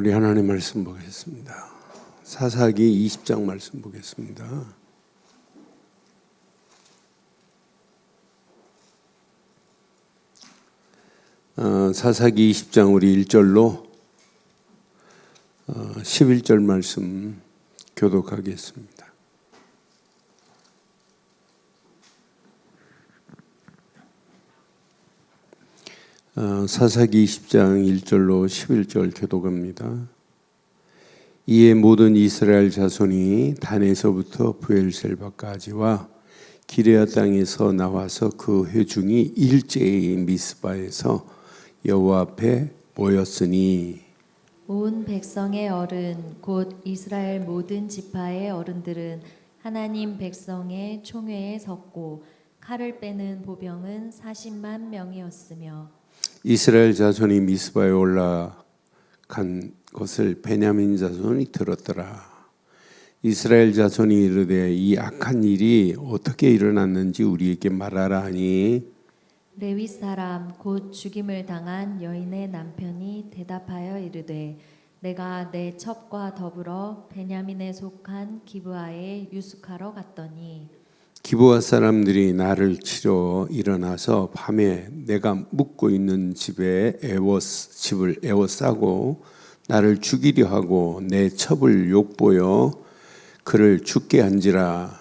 우리 하나님 말씀 보겠습니다. 사사기 20장 말씀 보겠습니다. 사사기 20장 우리 1절로 11절 말씀 교독하겠습니다. 사사기 20장 1절로 11절 교독합니다. 이에 모든 이스라엘 자손이 단에서부터 브엘셀바까지와 기레아 땅에서 나와서 그 회중이 일제히 미스바에서 여호와 앞에 모였으니 온 백성의 어른 곧 이스라엘 모든 지파의 어른들은 하나님 백성의 총회에 섰고 칼을 빼는 보병은 40만 명이었으며 이스라엘 자손이 미스바에 올라간 것을 베냐민 자손이 들었더라. 이스라엘 자손이 이르되 이 악한 일이 어떻게 일어났는지 우리에게 말하라 하니 레위 사람 곧 죽임을 당한 여인의 남편이 대답하여 이르되 내가 내 첩과 더불어 베냐민에 속한 기브아에 유숙하러 갔더니 기브아 사람들이 나를 치러 일어나서 밤에 내가 묵고 있는 집을 에워싸고 나를 죽이려 하고 내 첩을 욕보여 그를 죽게 한지라.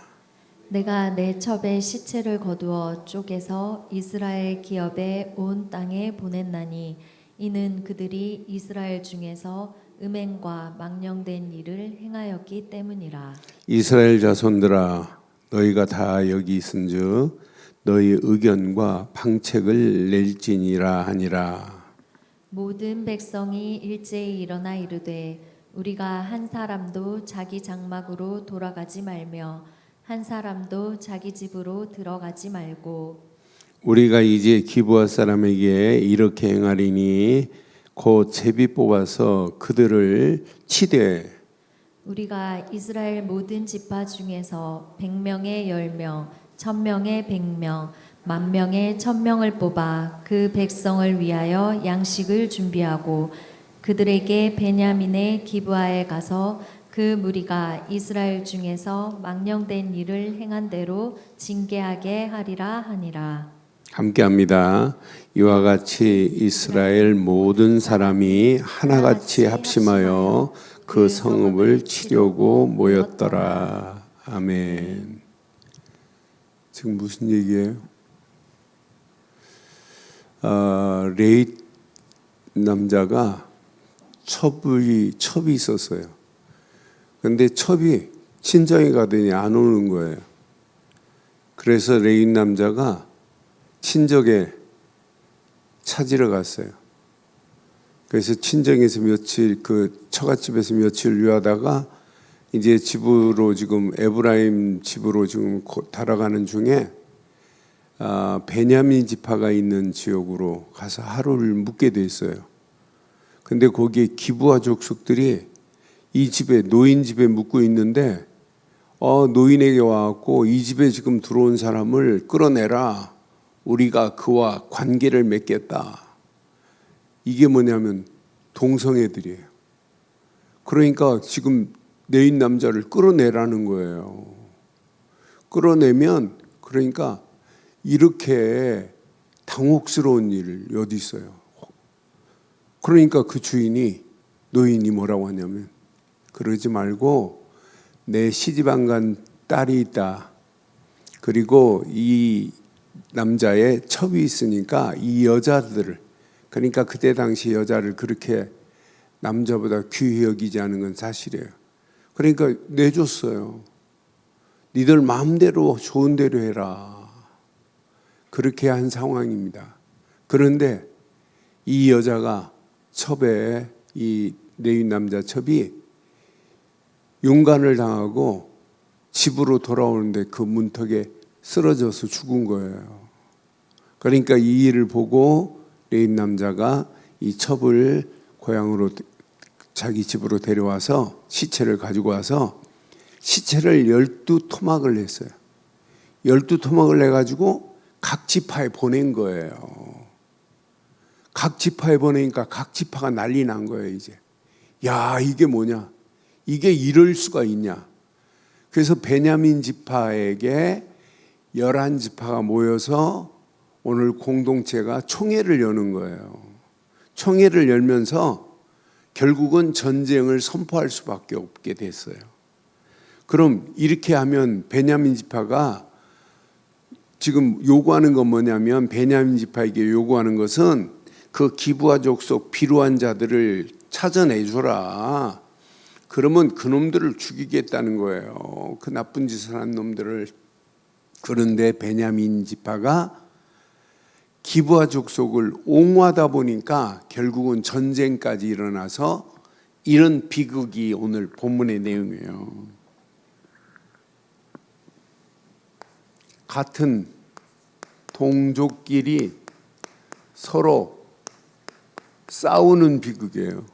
내가 내 첩의 시체를 거두어 쪼개서 이스라엘 기업의 온 땅에 보냈나니 이는 그들이 이스라엘 중에서 음행과 망령된 일을 행하였기 때문이라. 이스라엘 자손들아 너희가 다 여기 있은즉 너희 의견과 방책을 낼지니라 하니라. 모든 백성이 일제히 일어나 이르되 우리가 한 사람도 자기 장막으로 돌아가지 말며 한 사람도 자기 집으로 들어가지 말고 우리가 이제 기브아 사람에게 이렇게 행하리니 곧 제비 뽑아서 그들을 치되 우리가 이스라엘 모든 지파 중에서 100명에 10명, 1000명에 100명, 10,000명에 1000명을 뽑아 그 백성을 위하여 양식을 준비하고 그들에게 베냐민의 기브아에 가서 그 무리가 이스라엘 중에서 망령된 일을 행한 대로 징계하게 하리라 하니라. 함께합니다. 이와 같이 이스라엘 모든 사람이 하나같이 합심하여 그 성읍을 치려고 모였더라. 아멘. 지금 무슨 얘기예요? 레이 남자가 첩이 있었어요. 근데 첩이 친정에 가더니 안 오는 거예요. 그래서 레이 남자가 친정에 찾으러 갔어요. 그래서 친정에서 며칠 그 처갓집에서 며칠 유하다가 이제 집으로 지금 에브라임 집으로 지금 달아가는 중에 베냐민 지파가 있는 지역으로 가서 하루를 묵게 돼 있어요. 근데 거기에 기브아 족속들이 이 집에 노인 집에 묵고 있는데 노인에게 와갖고 이 집에 지금 들어온 사람을 끌어내라. 우리가 그와 관계를 맺겠다. 이게 뭐냐면 동성애들이에요. 그러니까 지금 내인 남자를 끌어내라는 거예요. 끌어내면 그러니까 이렇게 당혹스러운 일이 어디 있어요. 그러니까 그 주인이 노인이 뭐라고 하냐면 그러지 말고 내 시집 안 간 딸이 있다. 그리고 이 남자의 첩이 있으니까 이 여자들을 그러니까 그때 당시 여자를 그렇게 남자보다 귀히 여기지 않은 건 사실이에요. 그러니까 내줬어요. 니들 마음대로 좋은 대로 해라. 그렇게 한 상황입니다. 그런데 이 여자가 첩에 이 레위 남자 첩이 윤관을 당하고 집으로 돌아오는데 그 문턱에 쓰러져서 죽은 거예요. 그러니까 이 일을 보고 레위 남자가 이 첩을 고향으로 자기 집으로 데려와서 시체를 가지고 와서 시체를 12토막을 냈어요. 12토막을 내가지고 각 지파에 보낸 거예요. 각 지파에 보내니까 각 지파가 난리 난 거예요. 야, 이게 뭐냐? 이게 이럴 수가 있냐? 그래서 베냐민 지파에게 11지파가 모여서 오늘 공동체가 총회를 여는 거예요. 총회를 열면서 결국은 전쟁을 선포할 수밖에 없게 됐어요. 그럼 이렇게 하면 베냐민 지파가 지금 요구하는 건 뭐냐면, 베냐민 지파에게 요구하는 것은 그 기브아 족속 비루한 자들을 찾아내주라. 그러면 그놈들을 죽이겠다는 거예요. 그 나쁜 짓을 한 놈들을. 그런데 베냐민 지파가 기브아 족속을 옹호하다 보니까 결국은 전쟁까지 일어나서 이런 비극이 오늘 본문의 내용이에요. 같은 동족끼리 서로 싸우는 비극이에요.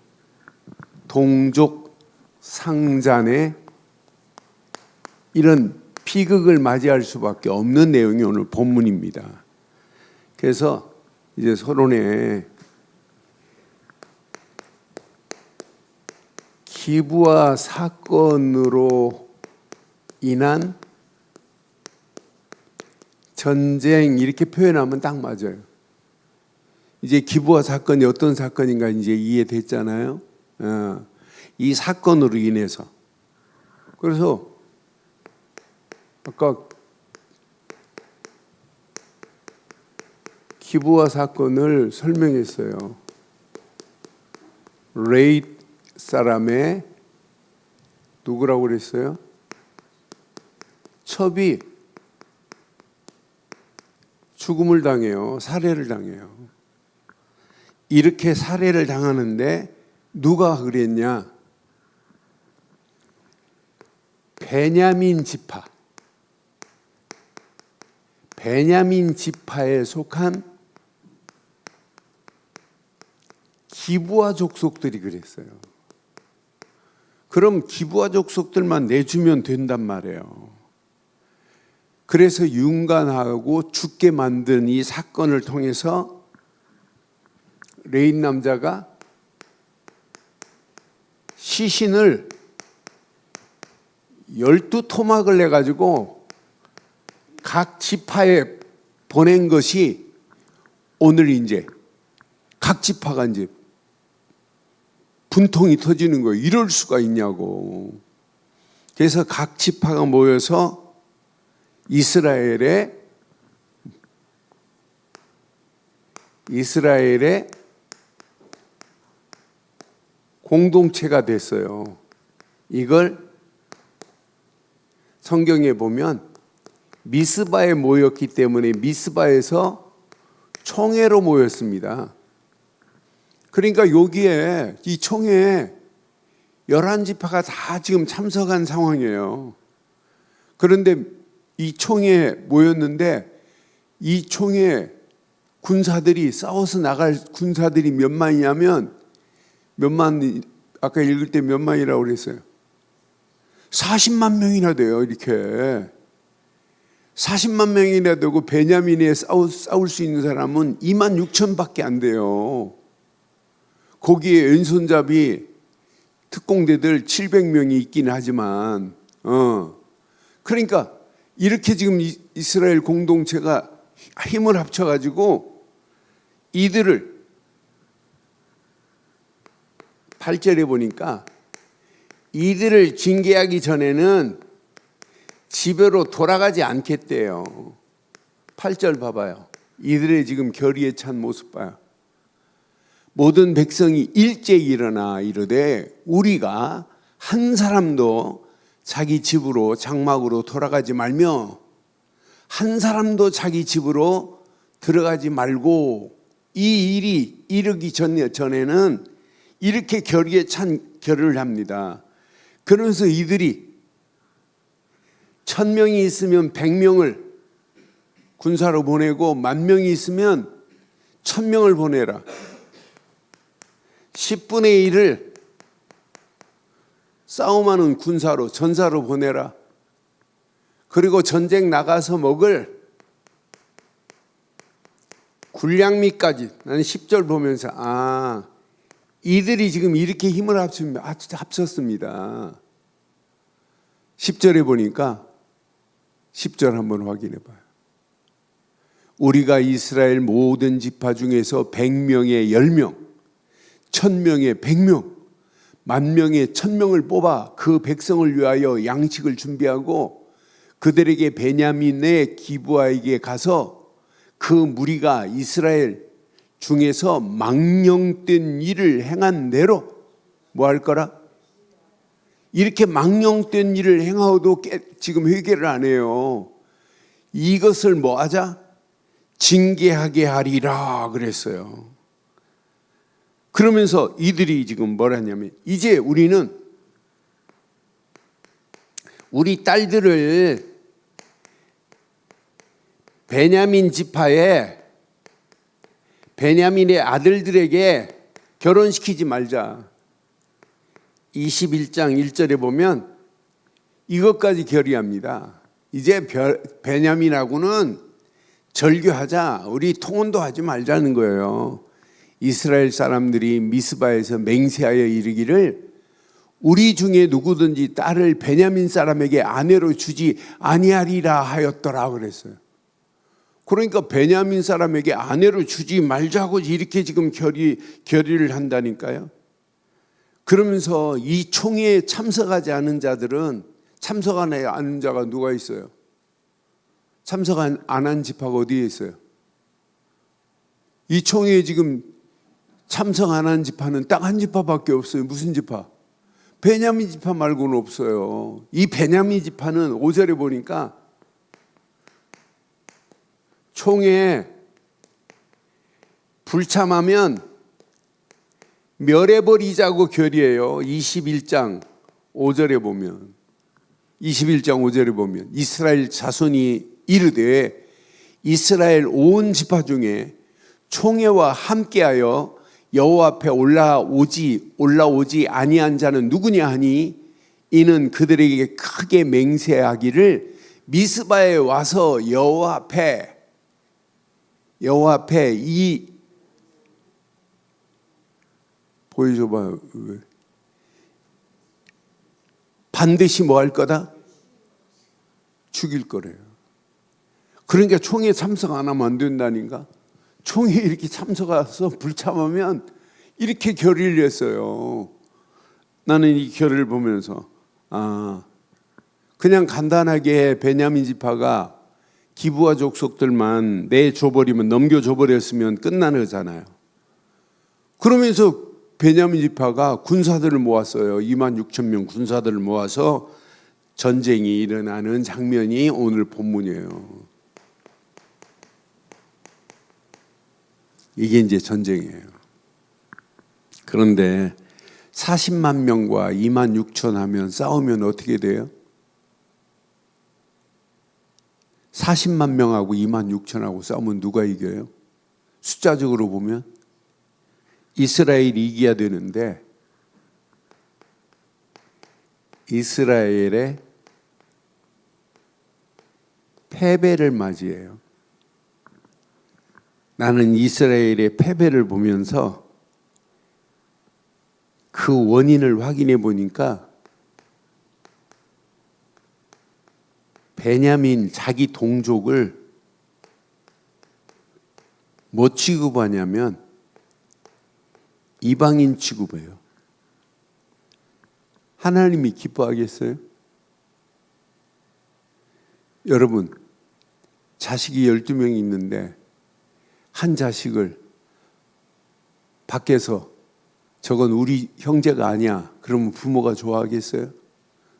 동족 상잔에 이런 비극을 맞이할 수밖에 없는 내용이 오늘 본문입니다. 그래서 이제 서론에 기브아 사건으로 인한 전쟁 이렇게 표현하면 딱 맞아요. 이제 기브아 사건이 어떤 사건인가 이제 이해됐잖아요. 이 사건으로 인해서. 그래서 아까 기브아 사건을 설명했어요. 레잇 사람의 누구라고 그랬어요? 첩이 죽음을 당해요. 살해를 당해요. 이렇게 살해를 당하는데 누가 그랬냐? 베냐민 지파에 속한 기브아 족속들이 그랬어요. 그럼 기브아 족속들만 내주면 된단 말이에요. 그래서 윤관하고 죽게 만든 이 사건을 통해서 레인 남자가 시신을 12토막을 내가지고 각 지파에 보낸 것이 오늘 이제 각 지파가 이제 분통이 터지는 거예요. 이럴 수가 있냐고. 그래서 각 지파가 모여서 이스라엘의 공동체가 됐어요. 이걸 성경에 보면 미스바에 모였기 때문에 미스바에서 총회로 모였습니다. 그러니까 여기에 이 총회에 11지파가 다 지금 참석한 상황이에요. 그런데 이 총회에 모였는데 이 총회 군사들이 싸워서 나갈 군사들이 몇 만이냐면 아까 읽을 때 몇 만이라고 그랬어요? 40만 명이나 돼요. 이렇게 40만 명이나 되고 베냐민에 싸울 수 있는 사람은 2만 6천밖에 안 돼요. 거기에 왼손잡이 특공대들 700명이 있긴 하지만 그러니까 이렇게 지금 이스라엘 공동체가 힘을 합쳐가지고 이들을 8절에 보니까 이들을 징계하기 전에는 집으로 돌아가지 않겠대요. 8절 봐봐요. 이들의 지금 결의에 찬 모습 봐요. 모든 백성이 일제히 일어나 이르되 우리가 한 사람도 자기 집으로 장막으로 돌아가지 말며 한 사람도 자기 집으로 들어가지 말고 이 일이 이르기 전에는 이렇게 결의에 찬 결의를 합니다. 그러면서 이들이 1000명이 있으면 100명을 군사로 보내고 10,000명이 있으면 1000명을 보내라. 10분의 1을 싸움하는 군사로 전사로 보내라. 그리고 전쟁 나가서 먹을 군량미까지. 나는 10절 보면서 이들이 지금 이렇게 힘을 합쳤습니다. 10절에 보니까 10절 한번 확인해 봐요. 우리가 이스라엘 모든 지파 중에서 100명에 10명, 1000명에 100명, 10,000명에 1000명을 뽑아 그 백성을 위하여 양식을 준비하고 그들에게 베냐민의 기브아에게 가서 그 무리가 이스라엘 중에서 망령된 일을 행한 대로 뭐 할 거라? 이렇게 망령된 일을 행하고도 지금 회개를 안 해요. 이것을 뭐 하자? 징계하게 하리라 그랬어요. 그러면서 이들이 지금 뭐라 하냐면 이제 우리는 우리 딸들을 베냐민 지파에 베냐민의 아들들에게 결혼시키지 말자. 21장 1절에 보면 이것까지 결의합니다. 이제 베냐민하고는 절교하자. 우리 통혼도 하지 말자는 거예요. 이스라엘 사람들이 미스바에서 맹세하여 이르기를 우리 중에 누구든지 딸을 베냐민 사람에게 아내로 주지 아니하리라 하였더라 그랬어요. 그러니까 베냐민 사람에게 아내로 주지 말자고 이렇게 지금 결의를 한다니까요. 그러면서 이 총회에 참석하지 않은 자들은 참석하지 않은 자가 누가 있어요? 참석 안 한 지파가 어디에 있어요? 이 총회에 지금 참석 안 한 지파는 딱 한 지파밖에 없어요. 무슨 지파? 베냐민 지파 말고는 없어요. 이 베냐민 지파는 5절에 보니까 총회에 불참하면 멸해버리자고 결의해요. 21장 5절에 보면 이스라엘 자손이 이르되 이스라엘 온 지파 중에 총회와 함께하여 여호와 앞에 올라오지 아니한 자는 누구냐 하니 이는 그들에게 크게 맹세하기를 미스바에 와서 여호와 앞에 이 보여줘봐요. 반드시 뭐 할 거다? 죽일 거래요. 그러니까 총회에 참석 안 하면 안 된다니까. 총회에 이렇게 참석해서 불참하면 이렇게 결의를 했어요. 나는 이 결의를 보면서 그냥 간단하게 베냐민 지파가 기브아 족속들만 내줘버리면 넘겨줘버렸으면 끝나는 거잖아요. 그러면서 베냐민 지파가 군사들을 모았어요. 26,000명 군사들을 모아서 전쟁이 일어나는 장면이 오늘 본문이에요. 이게 이제 전쟁이에요. 그런데 40만 명과 26,000 하면 싸우면 어떻게 돼요? 40만 명하고 26,000하고 싸우면 누가 이겨요? 숫자적으로 보면 이스라엘이 이겨야 되는데 이스라엘의 패배를 맞이해요. 나는 이스라엘의 패배를 보면서 그 원인을 확인해 보니까 베냐민 자기 동족을 뭐 취급하냐면 이방인 취급해요. 하나님이 기뻐하겠어요? 여러분, 자식이 12명이 있는데 한 자식을 밖에서 저건 우리 형제가 아니야. 그러면 부모가 좋아하겠어요?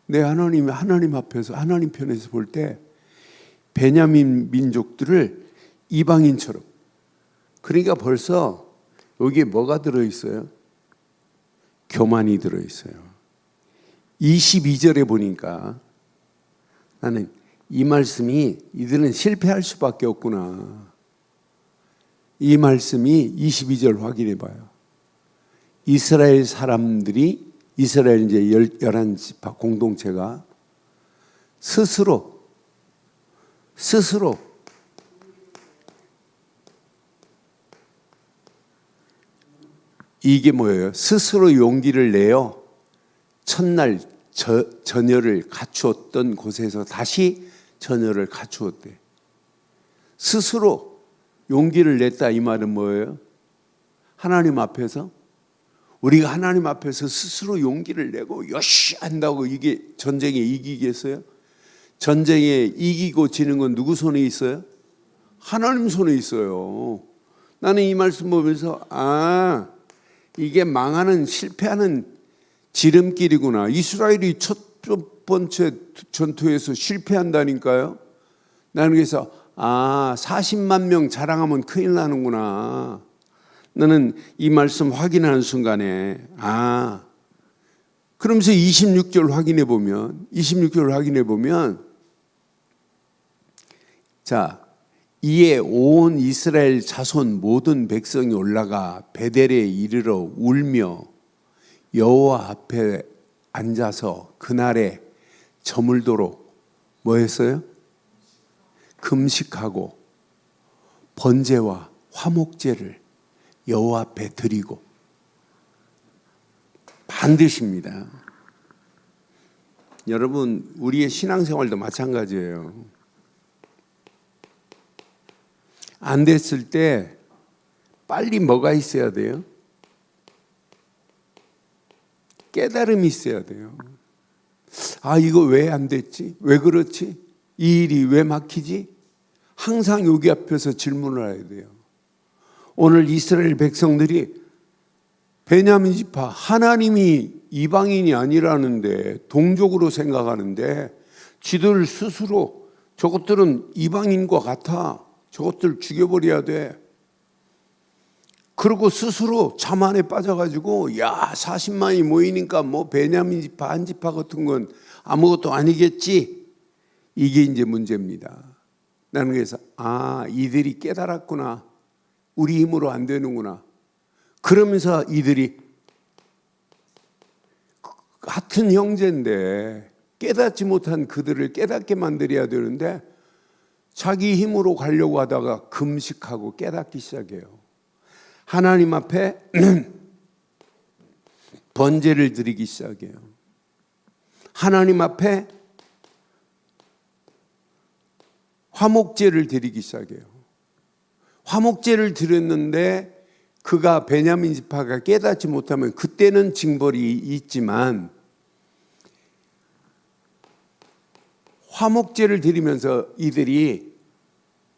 네, 하나님 앞에서 하나님 편에서 볼 때 베냐민 민족들을 이방인처럼, 그러니까 벌써 여기에 뭐가 들어있어요? 교만이 들어있어요. 22절에 보니까 나는 이 말씀이 이들은 실패할 수밖에 없구나. 이 말씀이 22절 확인해 봐요. 이스라엘 사람들이 이스라엘 이제 11지파 공동체가 스스로 이게 뭐예요? 스스로 용기를 내어 첫날 전열을 갖추었던 곳에서 다시 전열을 갖추었대. 스스로 용기를 냈다 이 말은 뭐예요? 하나님 앞에서 우리가 하나님 앞에서 스스로 용기를 내고 열심히 한다고 이게 전쟁에 이기겠어요? 전쟁에 이기고 지는 건 누구 손에 있어요? 하나님 손에 있어요. 나는 이 말씀 보면서 이게 망하는 실패하는 지름길이구나. 이스라엘이 첫 번째 전투에서 실패한다니까요. 나는 그래서 40만 명 자랑하면 큰일 나는구나. 나는 이 말씀 확인하는 순간에 그러면서 26절 확인해 보면 자, 이에 온 이스라엘 자손 모든 백성이 올라가 베델에 이르러 울며 여호와 앞에 앉아서 그날에 저물도록 뭐 했어요? 금식하고 번제와 화목제를 여호와 앞에 드리고 반드시입니다. 여러분, 우리의 신앙생활도 마찬가지예요. 안 됐을 때 빨리 뭐가 있어야 돼요? 깨달음이 있어야 돼요. 이거 왜 안 됐지? 왜 그렇지? 이 일이 왜 막히지? 항상 여기 앞에서 질문을 해야 돼요. 오늘 이스라엘 백성들이 베냐민 지파, 하나님이 이방인이 아니라는데 동족으로 생각하는데 지들 스스로 저것들은 이방인과 같아. 저것들 죽여버려야 돼. 그리고 스스로 자만에 빠져가지고 40만이 모이니까 뭐 베냐민 지파, 한 지파 같은 건 아무것도 아니겠지. 이게 이제 문제입니다. 나는 그래서 이들이 깨달았구나. 우리 힘으로 안 되는구나. 그러면서 이들이 같은 형제인데 깨닫지 못한 그들을 깨닫게 만들어야 되는데 자기 힘으로 가려고 하다가 금식하고 깨닫기 시작해요. 하나님 앞에 번제를 드리기 시작해요. 하나님 앞에 화목제를 드리기 시작해요. 화목제를 드렸는데 그가 베냐민 지파가 깨닫지 못하면 그때는 징벌이 있지만 화목제를 드리면서 이들이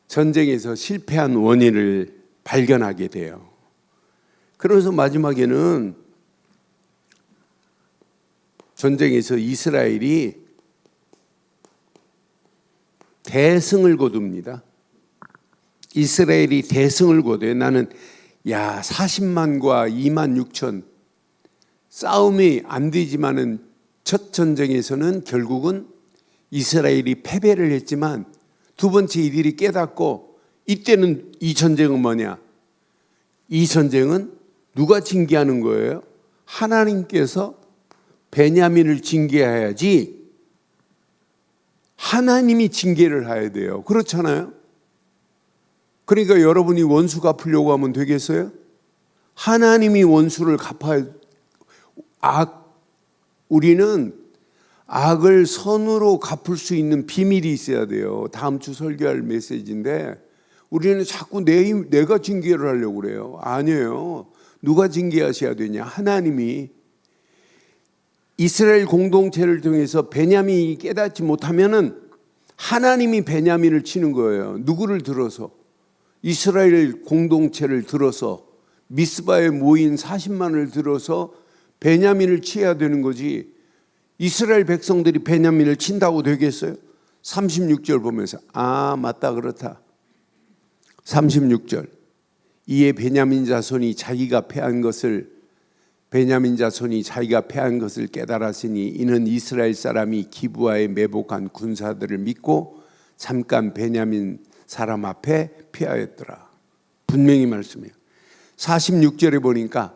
전쟁에서 실패한 원인을 발견하게 돼요. 그래서 마지막에는 전쟁에서 이스라엘이 대승을 거둡니다. 이스라엘이 대승을 거둬요. 나는 40만과 2만 6천 싸움이 안 되지만은 첫 전쟁에서는 결국은 이스라엘이 패배를 했지만 두 번째 이들이 깨닫고 이때는 이 전쟁은 뭐냐? 이 전쟁은 누가 징계하는 거예요? 하나님께서 베냐민을 징계해야지 하나님이 징계를 해야 돼요. 그렇잖아요? 그러니까 여러분이 원수 갚으려고 하면 되겠어요? 하나님이 원수를 갚아야 우리는 악을 선으로 갚을 수 있는 비밀이 있어야 돼요. 다음 주 설교할 메시지인데 우리는 자꾸 내가 징계를 하려고 그래요. 아니에요. 누가 징계하셔야 되냐? 하나님이. 이스라엘 공동체를 통해서 베냐민이 깨닫지 못하면은 하나님이 베냐민을 치는 거예요. 누구를 들어서? 이스라엘 공동체를 들어서 미스바에 모인 40만을 들어서 베냐민을 치어야 되는 거지. 이스라엘 백성들이 베냐민을 친다고 되겠어요? 36절 보면서 맞다 그렇다. 36절 이에 베냐민 자손이 자기가 패한 것을 깨달았으니 이는 이스라엘 사람이 기브아에 매복한 군사들을 믿고 잠깐 베냐민 사람 앞에 피하였더라. 분명히 말씀해요. 46절에 보니까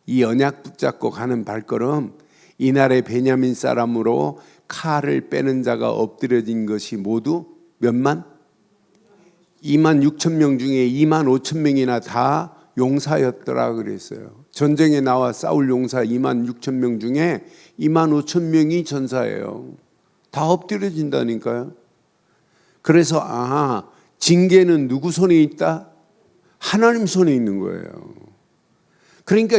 이 언약 붙잡고 가는 발걸음 이날의 베냐민 사람으로 칼을 빼는 자가 엎드려진 것이 모두 몇만? 2만 6천 명 중에 2만 5천 명이나 다 용사였더라 그랬어요. 전쟁에 나와 싸울 용사 2만 6천 명 중에 2만 5천 명이 전사예요. 다 엎드려진다니까요. 그래서 징계는 누구 손에 있다? 하나님 손에 있는 거예요. 그러니까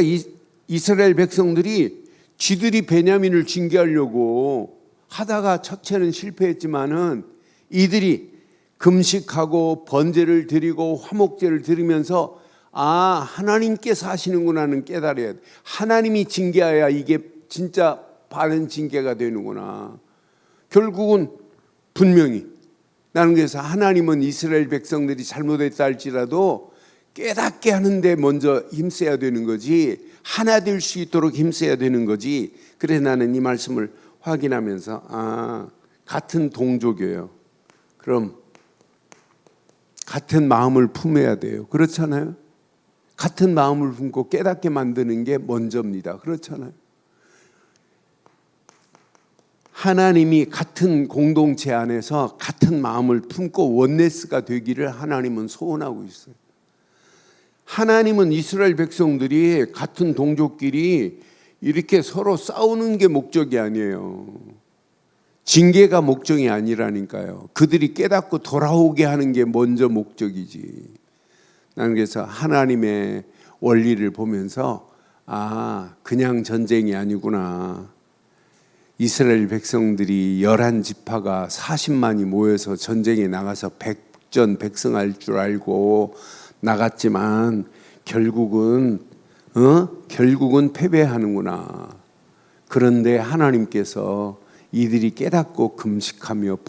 이스라엘 백성들이 쥐들이 베냐민을 징계하려고 하다가 첫째는 실패했지만은 이들이 금식하고 번제를 드리고 화목제를 드리면서 하나님께서 하시는구나는 깨달아야 돼. 하나님이 징계해야 이게 진짜 바른 징계가 되는구나. 결국은 분명히 나는 그래서 하나님은 이스라엘 백성들이 잘못했다 할지라도 깨닫게 하는데 먼저 힘써야 되는 거지, 하나 될 수 있도록 힘써야 되는 거지. 그래서 나는 이 말씀을 확인하면서 같은 동족이에요. 그럼 같은 마음을 품어야 돼요. 그렇잖아요. 같은 마음을 품고 깨닫게 만드는 게 먼저입니다. 그렇잖아요. 하나님이 같은 공동체 안에서 같은 마음을 품고 원네스가 되기를 하나님은 소원하고 있어요. 하나님은 이스라엘 백성들이 같은 동족끼리 이렇게 서로 싸우는 게 목적이 아니에요. 징계가 목적이 아니라니까요. 그들이 깨닫고 돌아오게 하는 게 먼저 목적이지. 나는 그래서 하나님의 원리를 보면서 그냥 전쟁이 아니구나. 이스라엘 백성들이 11지파가 40만이 모여서 전쟁에 나가서 백전백승할 줄 알고 나갔지만 결국은 패배하는구나. 그런데 하나님께서 이들이 깨닫고 금식하며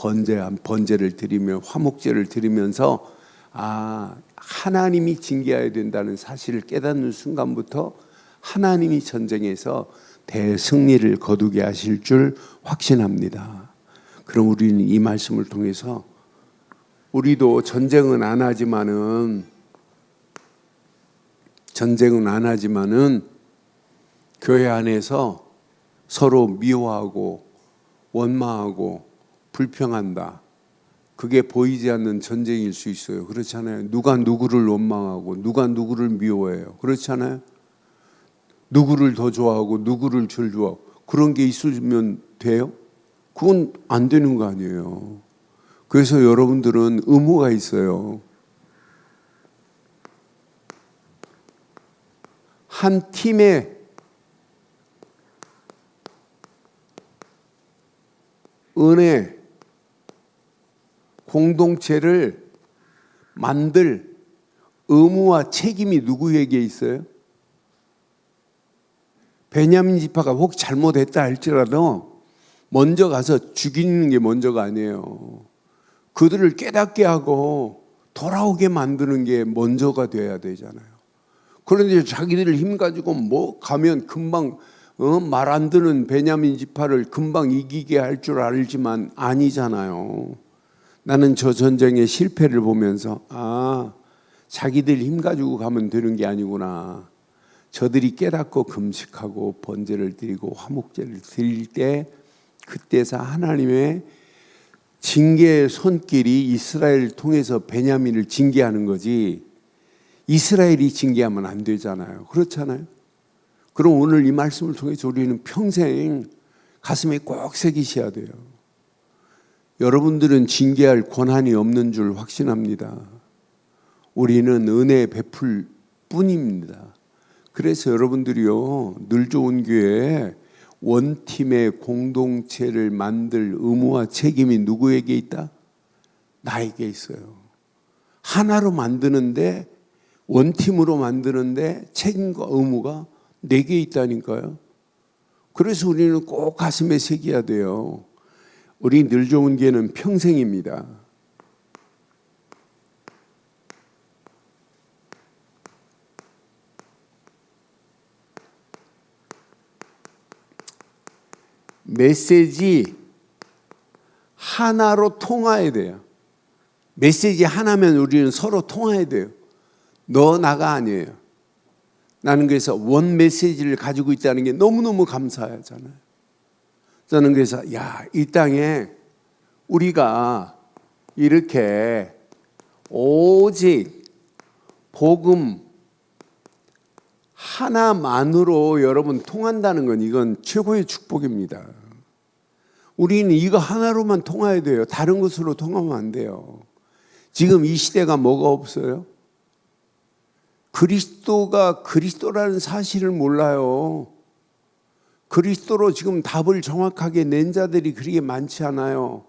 번제를 드리며 화목제를 드리면서 하나님이 징계해야 된다는 사실을 깨닫는 순간부터 하나님이 전쟁에서 대승리를 거두게 하실 줄 확신합니다. 그럼 우리는 이 말씀을 통해서 우리도 전쟁은 안 하지만은 교회 안에서 서로 미워하고 원망하고 불평한다. 그게 보이지 않는 전쟁일 수 있어요. 그렇잖아요. 누가 누구를 원망하고 누가 누구를 미워해요. 그렇잖아요. 누구를 더 좋아하고 누구를 덜 좋아하고 그런 게 있으면 돼요? 그건 안 되는 거 아니에요. 그래서 여러분들은 의무가 있어요. 한 팀의 은혜, 공동체를 만들 의무와 책임이 누구에게 있어요? 베냐민 지파가 혹 잘못했다 할지라도 먼저 가서 죽이는 게 먼저가 아니에요. 그들을 깨닫게 하고 돌아오게 만드는 게 먼저가 돼야 되잖아요. 그런데 자기들 힘 가지고 가면 금방 말 안 듣는 베냐민 지파를 금방 이기게 할 줄 알지만 아니잖아요. 나는 저 전쟁의 실패를 보면서 자기들 힘 가지고 가면 되는 게 아니구나. 저들이 깨닫고 금식하고 번제를 드리고 화목제를 드릴 때 그때서 하나님의 징계의 손길이 이스라엘을 통해서 베냐민을 징계하는 거지 이스라엘이 징계하면 안 되잖아요. 그렇잖아요. 그럼 오늘 이 말씀을 통해서 우리는 평생 가슴에 꼭 새기셔야 돼요. 여러분들은 징계할 권한이 없는 줄 확신합니다. 우리는 은혜 베풀 뿐입니다. 그래서 여러분들이요, 늘 좋은 교회에 원팀의 공동체를 만들 의무와 책임이 누구에게 있다? 나에게 있어요. 하나로 만드는데, 원팀으로 만드는데 책임과 의무가 내게 있다니까요. 그래서 우리는 꼭 가슴에 새겨야 돼요. 우리 늘 좋은 교회는 평생입니다. 메시지 하나로 통화해야 돼요. 메시지 하나면 우리는 서로 통화해야 돼요. 너 나가 아니에요. 나는 그래서 원 메시지를 가지고 있다는 게 너무너무 감사하잖아요. 저는 그래서 이 땅에 우리가 이렇게 오직 복음 하나만으로 여러분 통한다는 건 이건 최고의 축복입니다. 우리는 이거 하나로만 통해야 돼요. 다른 것으로 통하면 안 돼요. 지금 이 시대가 뭐가 없어요? 그리스도가 그리스도라는 사실을 몰라요. 그리스도로 지금 답을 정확하게 낸 자들이 그렇게 많지 않아요.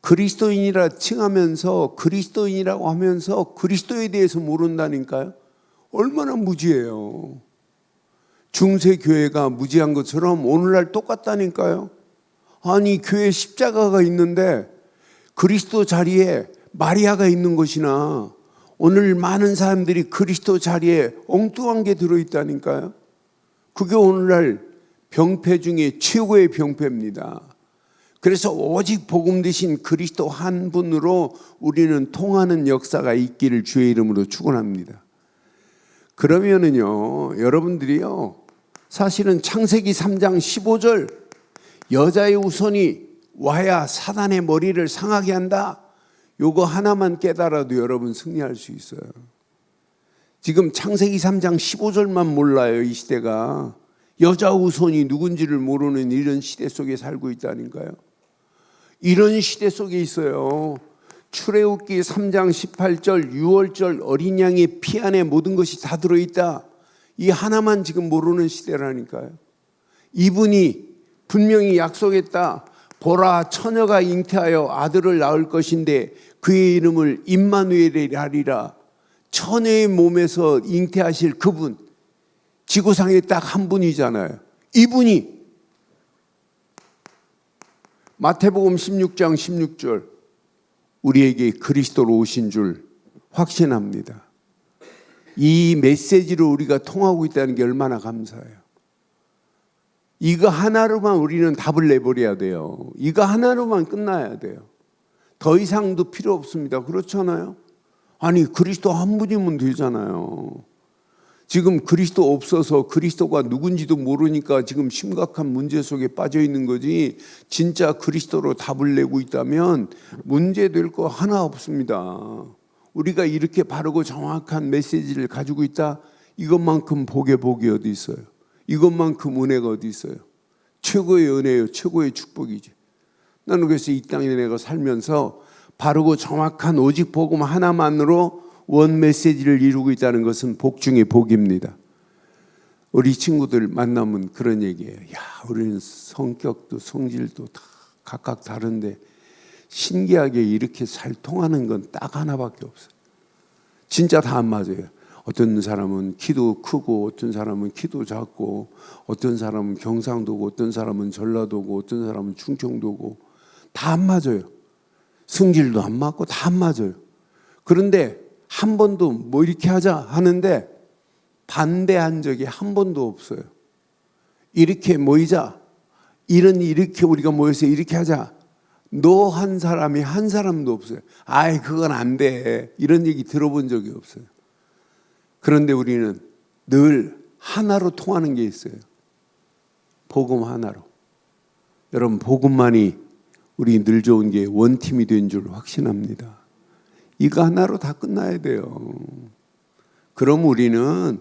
그리스도인이라 칭하면서 그리스도인이라고 하면서 그리스도에 대해서 모른다니까요. 얼마나 무지해요. 중세교회가 무지한 것처럼 오늘날 똑같다니까요. 아니 교회 십자가가 있는데 그리스도 자리에 마리아가 있는 것이나 오늘 많은 사람들이 그리스도 자리에 엉뚱한 게 들어있다니까요. 그게 오늘날 병폐 중에 최고의 병폐입니다. 그래서 오직 복음 되신 그리스도 한 분으로 우리는 통하는 역사가 있기를 주의 이름으로 축원합니다. 그러면은요, 여러분들이요, 사실은 창세기 3장 15절 여자의 후손이 와야 사단의 머리를 상하게 한다. 요거 하나만 깨달아도 여러분 승리할 수 있어요. 지금 창세기 3장 15절만 몰라요. 이 시대가 여자 후손이 누군지를 모르는 이런 시대 속에 살고 있다니까요. 이런 시대 속에 있어요. 출애굽기 3장 18절 6월절 어린 양의 피 안에 모든 것이 다 들어있다. 이 하나만 지금 모르는 시대라니까요. 이분이 분명히 약속했다. 보라 처녀가 잉태하여 아들을 낳을 것인데 그의 이름을 임마누엘이라 하리라. 처녀의 몸에서 잉태하실 그분, 지구상에 딱 한 분이잖아요. 이분이 마태복음 16장 16절 우리에게 그리스도로 오신 줄 확신합니다. 이 메시지로 우리가 통하고 있다는 게 얼마나 감사해요. 이거 하나로만 우리는 답을 내버려야 돼요. 이거 하나로만 끝나야 돼요. 더 이상도 필요 없습니다. 그렇잖아요? 아니 그리스도 한 분이면 되잖아요. 지금 그리스도 없어서 그리스도가 누군지도 모르니까 지금 심각한 문제 속에 빠져 있는 거지, 진짜 그리스도로 답을 내고 있다면 문제될 거 하나 없습니다. 우리가 이렇게 바르고 정확한 메시지를 가지고 있다, 이것만큼 복의 복이 어디 있어요? 이것만큼 은혜가 어디 있어요? 최고의 은혜예요. 최고의 축복이지. 나는 그래서 이 땅에 내가 살면서 바르고 정확한 오직 복음 하나만으로 원 메시지를 이루고 있다는 것은 복 중에 복입니다. 우리 친구들 만나면 그런 얘기예요. 야, 우리는 성격도 성질도 다 각각 다른데 신기하게 이렇게 잘 통하는 건 딱 하나밖에 없어요. 진짜 다 안 맞아요. 어떤 사람은 키도 크고 어떤 사람은 키도 작고 어떤 사람은 경상도고 어떤 사람은 전라도고 어떤 사람은 충청도고 다 안 맞아요. 성질도 안 맞고 다 안 맞아요. 그런데 한 번도 뭐 이렇게 하자 하는데 반대한 적이 한 번도 없어요. 이렇게 모이자, 이렇게 우리가 모여서 이렇게 하자, 너 한 사람이 한 사람도 없어요. 아이 그건 안 돼, 이런 얘기 들어본 적이 없어요. 그런데 우리는 늘 하나로 통하는 게 있어요. 복음 하나로. 여러분 복음만이 우리 늘 좋은 게 원팀이 된 줄 확신합니다. 이거 하나로 다 끝나야 돼요. 그럼 우리는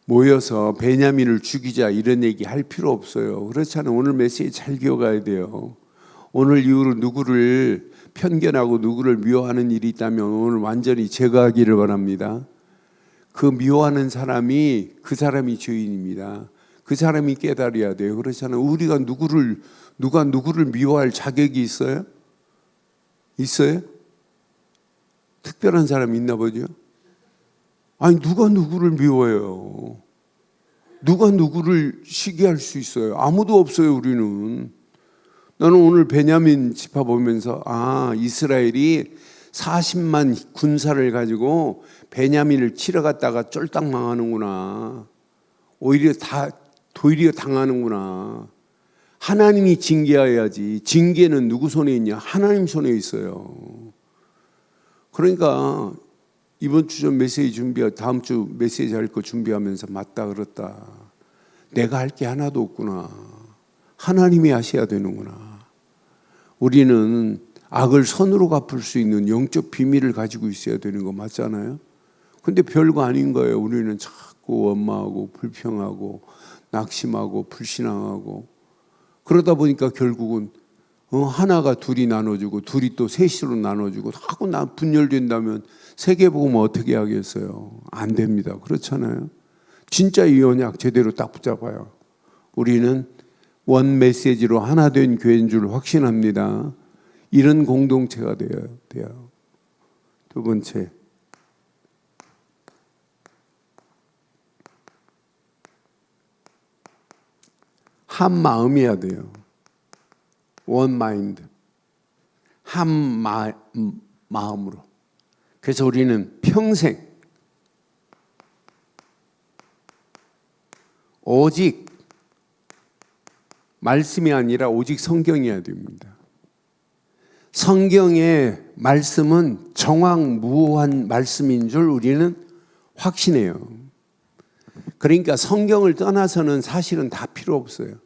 모여서 베냐민을 죽이자 이런 얘기 할 필요 없어요. 그렇잖아요. 오늘 메시지 잘 기억해야 돼요. 오늘 이후로 누구를 편견하고 누구를 미워하는 일이 있다면 오늘 완전히 제거하기를 바랍니다. 그 미워하는 사람이 그 사람이 죄인입니다. 그 사람이 깨달아야 돼요. 그렇잖아요. 우리가 누가 누구를 미워할 자격이 있어요? 있어요? 특별한 사람이 있나 보죠? 아니 누가 누구를 미워해요? 누가 누구를 시기할 수 있어요? 아무도 없어요. 우리는. 나는 오늘 베냐민 집화 보면서 이스라엘이 40만 군사를 가지고 베냐민을 치러 갔다가 쫄딱 망하는구나. 오히려 도리어 당하는구나. 하나님이 징계해야지. 징계는 누구 손에 있냐? 하나님 손에 있어요. 그러니까 이번 주 좀 메시지 다음 주 메시지 할 거 준비하면서 맞다 그렇다. 내가 할 게 하나도 없구나. 하나님이 하셔야 되는구나. 우리는 악을 선으로 갚을 수 있는 영적 비밀을 가지고 있어야 되는 거 맞잖아요. 근데 별거 아닌 거예요. 우리는 자꾸 자꾸 원망하고 불평하고 낙심하고 불신앙하고 그러다 보니까 결국은 하나가 둘이 나눠주고 둘이 또 셋으로 나눠주고 자꾸 분열된다면 세계복음 어떻게 하겠어요? 안 됩니다. 그렇잖아요. 진짜 이 언약 제대로 딱 붙잡아요. 우리는 원 메시지로 하나 된 교회인 줄 확신합니다. 이런 공동체가 되어야 돼요. 두 번째, 한 마음이어야 돼요. 원 마인드. 한 마음으로. 그래서 우리는 평생 오직 말씀이 아니라 오직 성경이어야 됩니다. 성경의 말씀은 정확무한 말씀인 줄 우리는 확신해요. 그러니까 성경을 떠나서는 사실은 다 필요 없어요.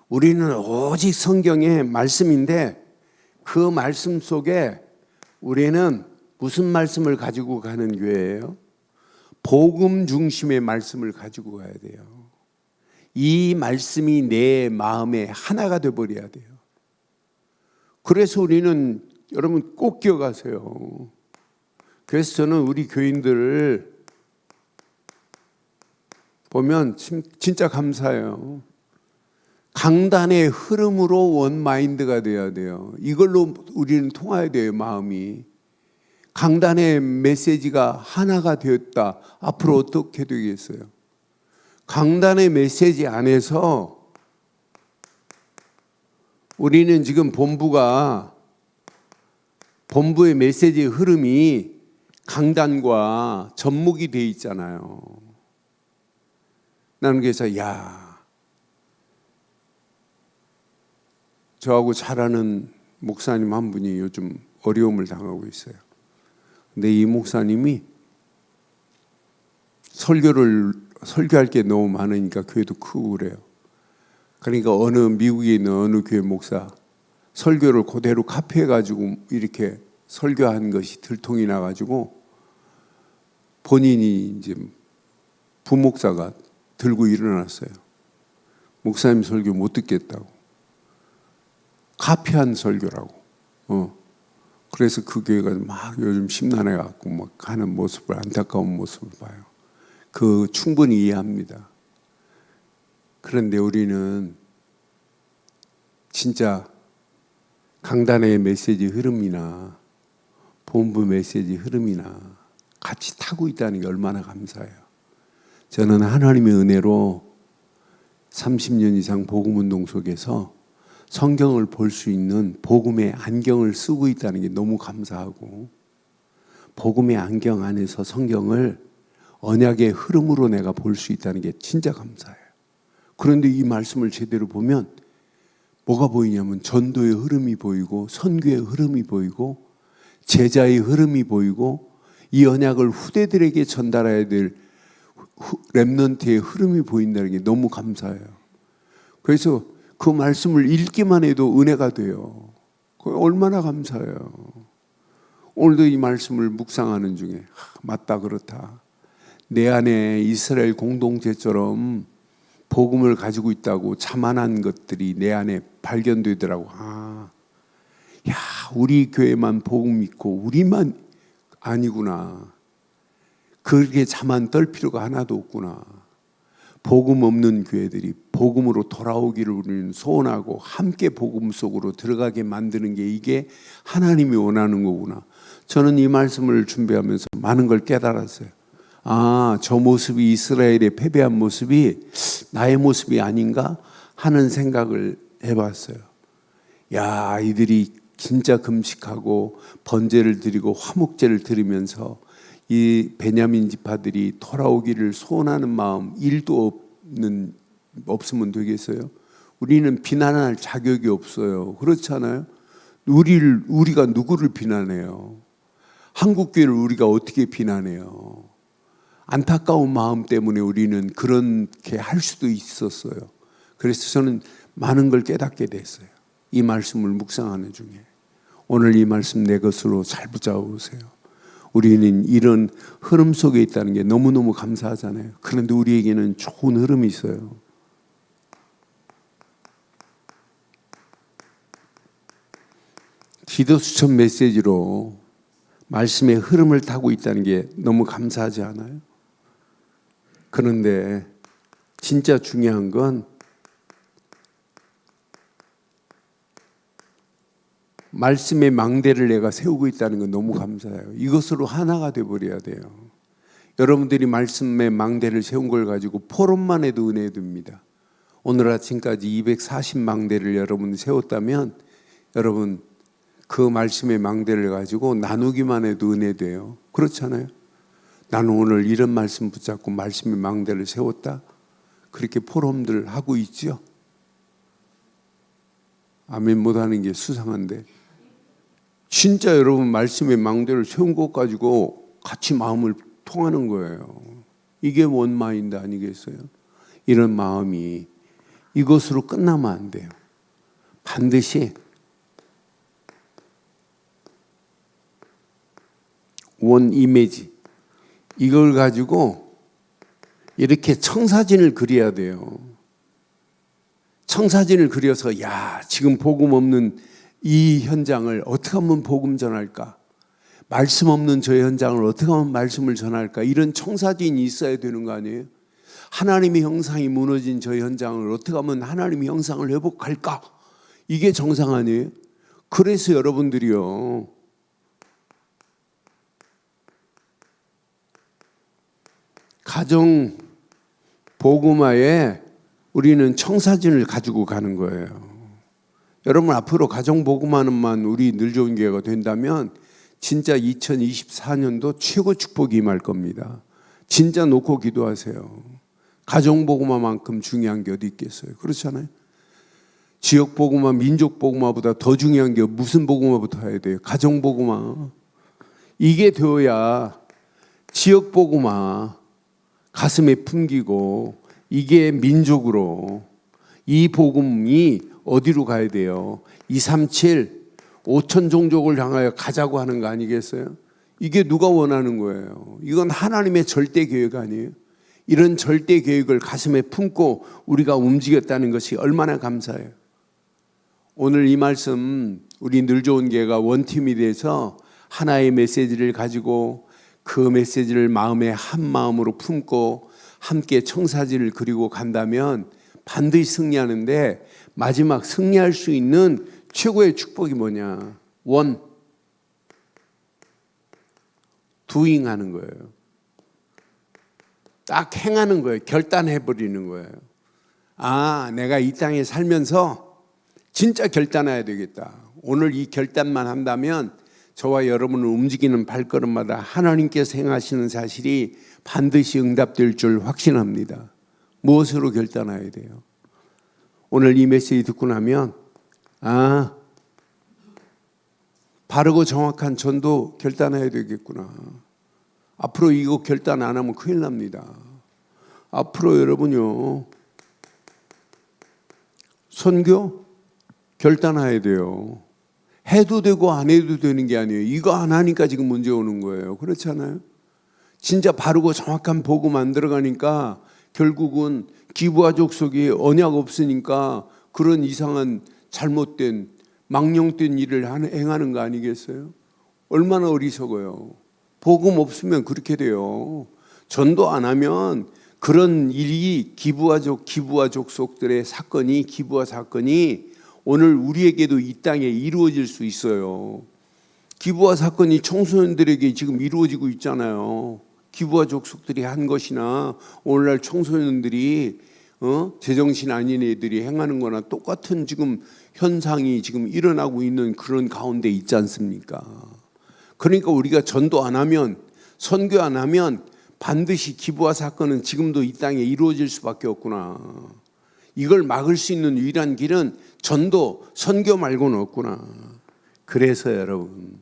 우리는 오직 성경의 말씀인데 그 말씀 속에 우리는 무슨 말씀을 가지고 가는 교회예요? 복음 중심의 말씀을 가지고 가야 돼요. 이 말씀이 내 마음에 하나가 되어버려야 돼요. 그래서 우리는 여러분 꼭 기억하세요. 그래서 저는 우리 교인들을 보면 진짜 감사해요. 강단의 흐름으로 원마인드가 돼야 돼요. 이걸로 우리는 통해야 돼요. 마음이. 강단의 메시지가 하나가 되었다. 앞으로 어떻게 되겠어요? 강단의 메시지 안에서 우리는 지금 본부의 메시지의 흐름이 강단과 접목이 돼 있잖아요. 나는 그래서 저하고 잘 아는 목사님 한 분이 요즘 어려움을 당하고 있어요. 근데 이 목사님이 설교할 게 너무 많으니까 교회도 크고 그래요. 그러니까 미국에 있는 어느 교회 목사 설교를 그대로 카피해 가지고 이렇게 설교한 것이 들통이 나 가지고 본인이 이제 부목사가 들고 일어났어요. 목사님 설교 못 듣겠다고. 카피한 설교라고. 그래서 그 교회가 막 요즘 심란해 갖고 막 하는 모습을, 안타까운 모습을 봐요. 그 충분히 이해합니다. 그런데 우리는 진짜 강단의 메시지 흐름이나 본부 메시지 흐름이나 같이 타고 있다는 게 얼마나 감사해요. 저는 하나님의 은혜로 30년 이상 복음운동 속에서 성경을 볼 수 있는 복음의 안경을 쓰고 있다는 게 너무 감사하고, 복음의 안경 안에서 성경을 언약의 흐름으로 내가 볼 수 있다는 게 진짜 감사해요. 그런데 이 말씀을 제대로 보면 뭐가 보이냐면 전도의 흐름이 보이고 선교의 흐름이 보이고 제자의 흐름이 보이고 이 언약을 후대들에게 전달해야 될 렘넌트의 흐름이 보인다는 게 너무 감사해요. 그래서 그 말씀을 읽기만 해도 은혜가 돼요. 얼마나 감사해요. 오늘도 이 말씀을 묵상하는 중에 맞다, 그렇다. 내 안에 이스라엘 공동체처럼 복음을 가지고 있다고 자만한 것들이 내 안에 발견되더라고. 우리 교회만 복음 믿고 우리만 아니구나. 그렇게 자만 떨 필요가 하나도 없구나. 복음 없는 교회들이 복음으로 돌아오기를 우리는 소원하고 함께 복음 속으로 들어가게 만드는 게 이게 하나님이 원하는 거구나. 저는 이 말씀을 준비하면서 많은 걸 깨달았어요. 저 모습이 이스라엘의 패배한 모습이 나의 모습이 아닌가 하는 생각을 해봤어요. 이들이 진짜 금식하고 번제를 드리고 화목제를 드리면서 이 베냐민 지파들이 돌아오기를 소원하는 마음 1도 없으면 되겠어요? 우리는 비난할 자격이 없어요. 그렇잖아요? 우리가 누구를 비난해요? 한국교회를 우리가 어떻게 비난해요? 안타까운 마음 때문에 우리는 그렇게 할 수도 있었어요. 그래서 저는 많은 걸 깨닫게 됐어요. 이 말씀을 묵상하는 중에. 오늘 이 말씀 내 것으로 잘 붙잡아 보세요. 우리는 이런 흐름 속에 있다는 게 너무너무 감사하잖아요. 그런데 우리에게는 좋은 흐름이 있어요. 기도 수천 메시지로 말씀의 흐름을 타고 있다는 게 너무 감사하지 않아요? 그런데 진짜 중요한 건 말씀의 망대를 내가 세우고 있다는 건 너무 감사해요. 이것으로 하나가 되어버려야 돼요. 여러분들이 말씀의 망대를 세운 걸 가지고 포럼만 해도 은혜 됩니다. 오늘 아침까지 240망대를 여러분 세웠다면 여러분 그 말씀의 망대를 가지고 나누기만 해도 은혜 돼요. 그렇잖아요. 나는 오늘 이런 말씀 붙잡고 말씀의 망대를 세웠다. 그렇게 포럼들 하고 있죠. 아멘 못하는 게 수상한데 진짜 여러분 말씀의 망대를 세운 것 가지고 같이 마음을 통하는 거예요. 이게 원마인드 아니겠어요? 이런 마음이 이것으로 끝나면 안 돼요. 반드시 원 이미지 이걸 가지고 이렇게 청사진을 그려야 돼요. 청사진을 그려서 야 지금 복음 없는 이 현장을 어떻게 하면 복음 전할까? 말씀 없는 저 현장을 어떻게 하면 말씀을 전할까? 이런 청사진이 있어야 되는 거 아니에요? 하나님의 형상이 무너진 저 현장을 어떻게 하면 하나님의 형상을 회복할까? 이게 정상 아니에요? 그래서 여러분들이요 가정 복음화에 우리는 청사진을 가지고 가는 거예요. 여러분 앞으로 가정 복음화는만 우리 늘 좋은 교회가 된다면 진짜 2024년도 최고 축복이 임할 겁니다. 진짜 놓고 기도하세요. 가정 복음화만큼 중요한 게 어디 있겠어요? 그렇잖아요. 지역 복음화, 민족 복음화보다 더 중요한 게 무슨 복음화부터 해야 돼요? 가정 복음화. 이게 되어야 지역 복음화 가슴에 품기고 이게 민족으로 이 복음이 어디로 가야 돼요? 237 5천 종족을 향하여 가자고 하는 거 아니겠어요? 이게 누가 원하는 거예요? 이건 하나님의 절대 계획 아니에요? 이런 절대 계획을 가슴에 품고 우리가 움직였다는 것이 얼마나 감사해요. 오늘 이 말씀 우리 늘 좋은 교회가 원팀이 돼서 하나의 메시지를 가지고 그 메시지를 마음에 한 마음으로 품고 함께 청사진을 그리고 간다면 반드시 승리하는데 마지막 승리할 수 있는 최고의 축복이 뭐냐? 원, 두잉 하는 거예요. 딱 행하는 거예요. 결단해버리는 거예요. 아, 내가 이 땅에 살면서 진짜 결단해야 되겠다. 오늘 이 결단만 한다면 저와 여러분을 움직이는 발걸음마다 하나님께서 행하시는 사실이 반드시 응답될 줄 확신합니다. 무엇으로 결단해야 돼요? 오늘 이 메시지 듣고 나면 아, 바르고 정확한 전도 결단해야 되겠구나. 앞으로 이거 결단 안 하면 큰일 납니다. 앞으로 여러분요 선교 결단해야 돼요. 해도 되고 안 해도 되는 게 아니에요. 이거 안 하니까 지금 문제 오는 거예요. 그렇잖아요. 진짜 바르고 정확한 복음 안 들어가니까 결국은 기부와 족속이 언약 없으니까 그런 이상한 잘못된 망령된 일을 행하는 거 아니겠어요? 얼마나 어리석어요. 복음 없으면 그렇게 돼요. 전도 안 하면 그런 일이 기부와 족속들의 사건이 기부와 사건이 오늘 우리에게도 이 땅에 이루어질 수 있어요. 기부와 사건이 청소년들에게 지금 이루어지고 있잖아요. 기부와 족속들이 한 것이나 오늘날 청소년들이 제정신 아닌 애들이 행하는 거나 똑같은 지금 현상이 지금 일어나고 있는 그런 가운데 있지 않습니까? 그러니까 우리가 전도 안 하면 선교 안 하면 반드시 기부와 사건은 지금도 이 땅에 이루어질 수밖에 없구나. 이걸 막을 수 있는 유일한 길은 전도, 선교 말고는 없구나. 그래서 여러분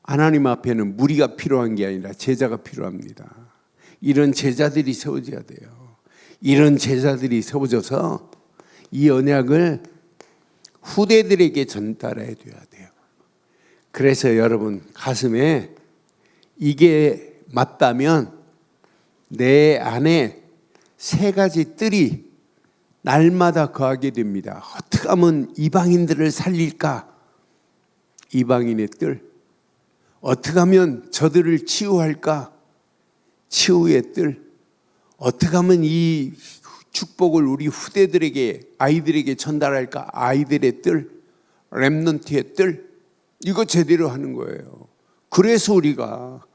하나님 앞에는 무리가 필요한 게 아니라 제자가 필요합니다. 이런 제자들이 세워져야 돼요. 이런 제자들이 세워져서 이 언약을 후대들에게 전달해 줘야 돼요. 그래서 여러분 가슴에 이게 맞다면 내 안에 세 가지 뜰이 날마다 거하게 됩니다. 어떻게 하면 이방인들을 살릴까? 이방인의 뜰. 어떻게 하면 저들을 치유할까? 치유의 뜰. 어떻게 하면 이 축복을 우리 후대들에게, 아이들에게 전달할까? 아이들의 뜰. 렘넌트의 뜰. 이거 제대로 하는 거예요. 그래서 우리가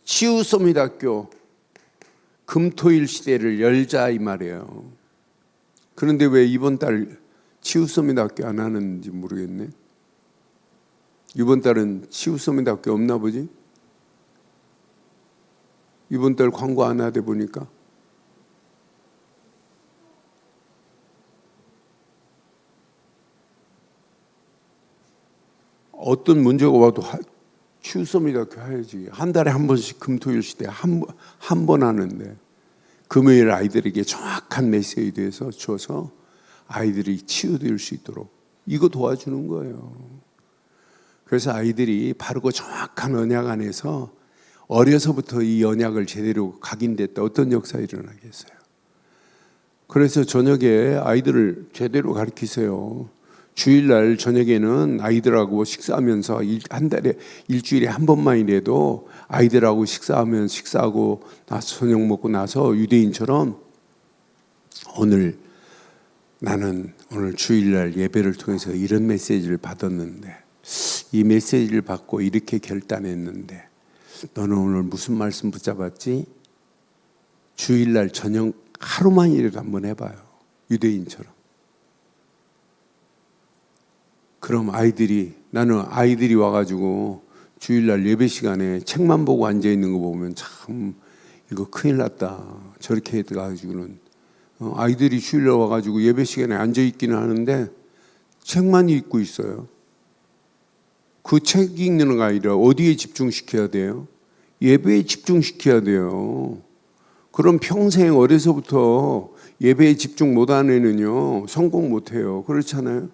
치유소미학교 금토일 시대를 열자 이 말이에요. 그런데 왜 이번 달 치유소미학교 안 하는지 모르겠네. 이번 달은 치유소미학교 없나 보지? 이번 달 광고 안 하다 보니까. 어떤 문제가 와도 치유소미학교 해야지. 한 달에 한 번씩 금토일 시대 한 번 하는데 금요일 아이들에게 정확한 메시지에서 줘서 아이들이 치유될 수 있도록 이거 도와주는 거예요. 그래서 아이들이 바르고 정확한 언약 안에서 어려서부터 이 언약을 제대로 각인됐다. 어떤 역사 일어나겠어요. 그래서 저녁에 아이들을 제대로 가르치세요. 주일날 저녁에는 아이들하고 식사하면서 한 달에 일주일에 한 번만이라도 아이들하고 식사하고 나서 저녁 먹고 나서 유대인처럼 나는 오늘 주일날 예배를 통해서 이런 메시지를 받았는데 이 메시지를 받고 이렇게 결단했는데 너는 오늘 무슨 말씀 붙잡았지? 주일날 저녁 하루만이라도 한번 해봐요. 유대인처럼. 그럼 나는 아이들이 와가지고 주일날 예배 시간에 책만 보고 앉아있는 거 보면 참 이거 큰일 났다. 저렇게 해가지고는 아이들이 주일날 와가지고 예배 시간에 앉아있기는 하는데 책만 읽고 있어요. 그 책 읽는 거 아니라 어디에 집중시켜야 돼요? 예배에 집중시켜야 돼요. 그럼 평생 어려서부터 예배에 집중 못한 애는요 성공 못해요. 그렇잖아요.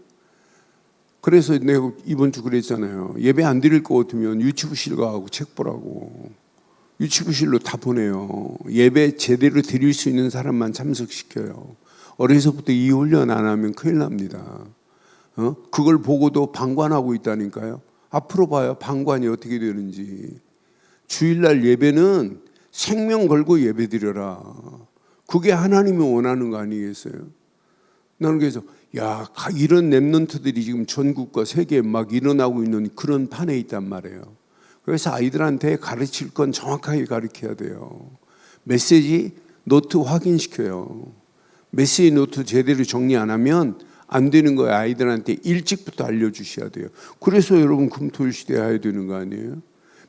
그래서 내가 이번 주 그랬잖아요. 예배 안 드릴 것 같으면 유치부실 가고 책 보라고. 유치부실로 다 보내요. 예배 제대로 드릴 수 있는 사람만 참석시켜요. 어려서부터 이 훈련 안 하면 큰일 납니다. 그걸 보고도 방관하고 있다니까요. 앞으로 봐요. 방관이 어떻게 되는지. 주일날 예배는 생명 걸고 예배 드려라. 그게 하나님이 원하는 거 아니겠어요? 나는 그래서 이런 렘넌트들이 지금 전국과 세계에 막 일어나고 있는 그런 판에 있단 말이에요. 그래서 아이들한테 가르칠 건 정확하게 가르쳐야 돼요. 메시지 노트 확인시켜요. 메시지 노트 제대로 정리 안 하면 안 되는 거예요. 아이들한테 일찍부터 알려주셔야 돼요. 그래서 여러분 금토일 시대에 해야 되는 거 아니에요?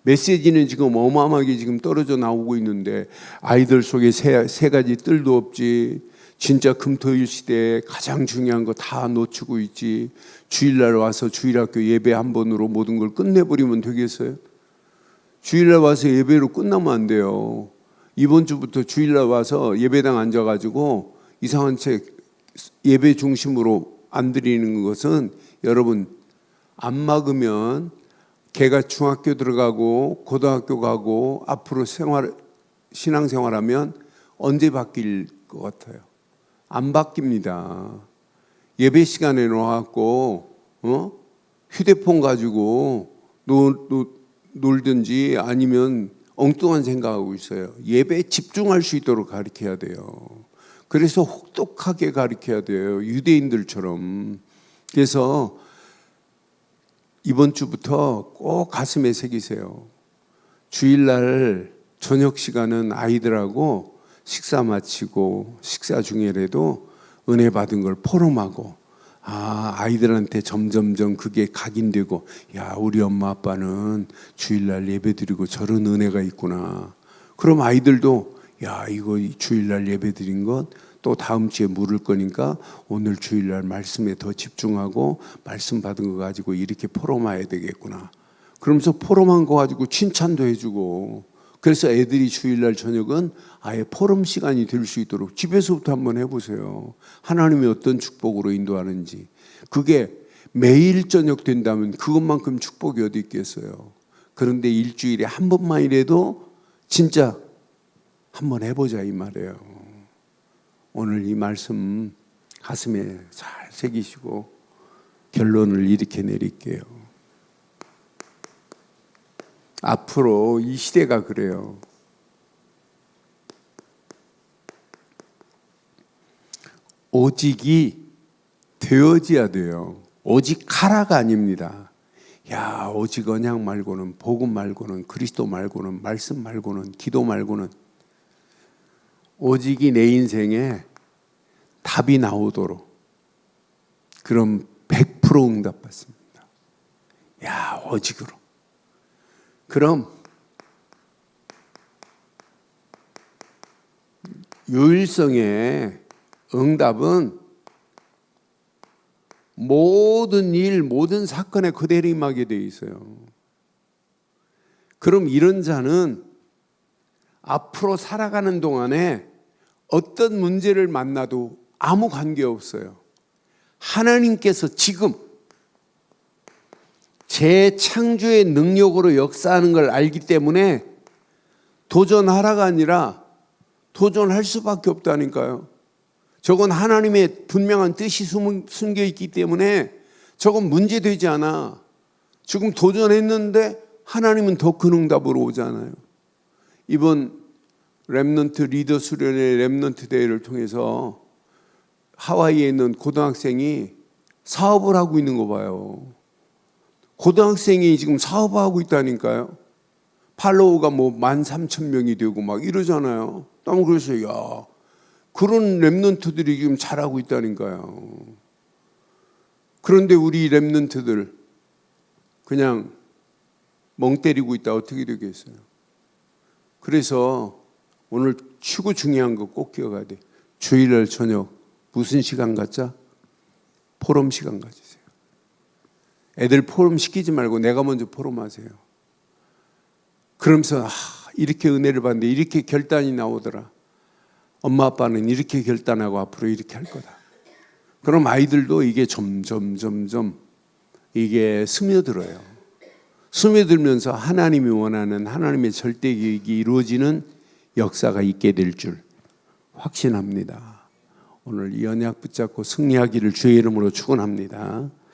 메시지는 지금 어마어마하게 지금 떨어져 나오고 있는데 아이들 속에 세 가지 뜰도 없지. 진짜 금토일 시대에 가장 중요한 거 다 놓치고 있지. 주일날 와서 주일학교 예배 한 번으로 모든 걸 끝내버리면 되겠어요? 주일날 와서 예배로 끝나면 안 돼요. 이번 주부터 주일날 와서 예배당 앉아가지고 이상한 책 예배 중심으로 안 드리는 것은 여러분 안 막으면 걔가 중학교 들어가고 고등학교 가고 앞으로 신앙생활하면 언제 바뀔 것 같아요? 안 바뀝니다. 예배 시간에 나와갖고 휴대폰 가지고 놀든지 아니면 엉뚱한 생각하고 있어요. 예배에 집중할 수 있도록 가르쳐야 돼요. 그래서 혹독하게 가르쳐야 돼요. 유대인들처럼. 그래서 이번 주부터 꼭 가슴에 새기세요. 주일날 저녁 시간은 아이들하고 식사 마치고 식사 중에라도 은혜 받은 걸 포럼하고 아이들한테 점점점 그게 각인되고 우리 엄마 아빠는 주일날 예배드리고 저런 은혜가 있구나. 그럼 아이들도 이거 주일날 예배드린 것 또 다음 주에 물을 거니까 오늘 주일날 말씀에 더 집중하고 말씀 받은 거 가지고 이렇게 포럼해야 되겠구나. 그러면서 포럼한 거 가지고 칭찬도 해주고 그래서 애들이 주일날 저녁은 아예 포럼 시간이 될 수 있도록 집에서부터 한번 해보세요. 하나님이 어떤 축복으로 인도하는지. 그게 매일 저녁 된다면 그것만큼 축복이 어디 있겠어요. 그런데 일주일에 한 번만이라도 진짜 한번 해보자 이 말이에요. 오늘 이 말씀 가슴에 잘 새기시고 결론을 이렇게 내릴게요. 앞으로 이 시대가 그래요. 오직이 되어져야 돼요. 오직 하라가 아닙니다. 야, 오직 언약 말고는, 복음 말고는, 그리스도 말고는, 말씀 말고는, 기도 말고는, 오직이 내 인생에 답이 나오도록, 그럼 100% 응답받습니다. 야, 오직으로. 그럼 유일성의 응답은 모든 일, 모든 사건에 그대로 임하게 되어 있어요. 그럼 이런 자는 앞으로 살아가는 동안에 어떤 문제를 만나도 아무 관계없어요. 하나님께서 지금 재창조의 능력으로 역사하는 걸 알기 때문에 도전하라가 아니라 도전할 수밖에 없다니까요. 저건 하나님의 분명한 뜻이 숨겨 있기 때문에 저건 문제되지 않아. 지금 도전했는데 하나님은 더 큰 응답으로 오잖아요. 이번 렘넌트 리더 수련회 렘넌트 대회를 통해서 하와이에 있는 고등학생이 사업을 하고 있는 거 봐요. 고등학생이 지금 사업하고 있다니까요. 팔로워가 뭐 13,000명이 되고 막 이러잖아요. 너무 그래서 야, 그런 렘넌트들이 지금 잘하고 있다니까요. 그런데 우리 렘넌트들 그냥 멍 때리고 있다 어떻게 되겠어요? 그래서 오늘 최고 중요한 거 꼭 기억해야 돼. 주일날 저녁 무슨 시간 갖자? 포럼 시간 가지세요. 애들 포럼 시키지 말고 내가 먼저 포럼하세요. 그러면서 이렇게 은혜를 받는데 이렇게 결단이 나오더라. 엄마 아빠는 이렇게 결단하고 앞으로 이렇게 할 거다. 그럼 아이들도 이게 점점 이게 스며들어요. 스며들면서 하나님이 원하는 하나님의 절대 계획이 이루어지는 역사가 있게 될 줄 확신합니다. 오늘 이 언약 붙잡고 승리하기를 주의 이름으로 축원합니다.